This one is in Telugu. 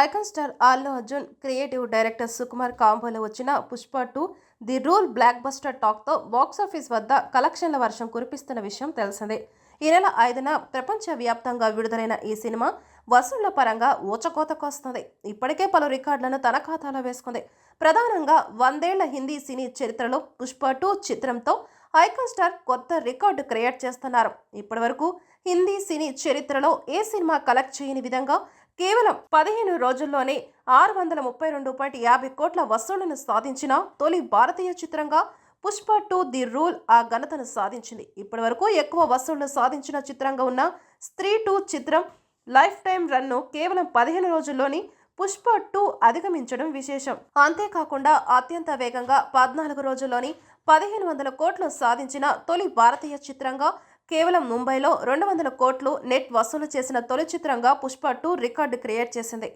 Icon star Allu Arjun, creative director Sukumar కాంబోలో వచ్చిన Pushpa 2 the rule blockbuster టాక్తో బాక్సాఫీస్ వద్ద కలెక్షన్ల వర్షం కురిపిస్తున్న విషయం తెలిసిందే. ఈ నెల 5న ప్రపంచవ్యాప్తంగా విడుదలైన ఈ సినిమా వసూళ్ల పరంగా ఊచకోతకొస్తుంది. ఇప్పటికే పలు రికార్డులను తన ఖాతాలో వేసుకుంది. ప్రధానంగా 100 ఏళ్ల హిందీ సినీ చరిత్రలో పుష్ప 2 చిత్రంతో ఐకాన్ స్టార్ కొత్త రికార్డు క్రియేట్ చేస్తున్నారు. ఇప్పటివరకు హిందీ సినీ చరిత్రలో ఏ సినిమా కలెక్ట్ చేయని విధంగా కేవలం 15 రోజుల్లోనే 632.50 కోట్ల వసూళ్లను సాధించిన తొలి భారతీయ చిత్రంగా పుష్ప 2 ది రూల్ ఆ ఘనతను సాధించింది. ఇప్పటివరకు ఎక్కువ వసూళ్లు సాధించిన చిత్రంగా ఉన్న స్త్రీ 2 చిత్రం లైఫ్ టైం రన్ను కేవలం 15 రోజుల్లోని పుష్ప 2 అధిగమించడం విశేషం. అంతేకాకుండా అత్యంత వేగంగా 14 రోజుల్లోని 1500 కోట్లు సాధించిన తొలి భారతీయ చిత్రంగా, కేవలం ముంబైలో 200 కోట్లు నెట్ వసూలు చేసిన తొలి చిత్రంగా పుష్ప 2 రికార్డు క్రియేట్ చేసింది.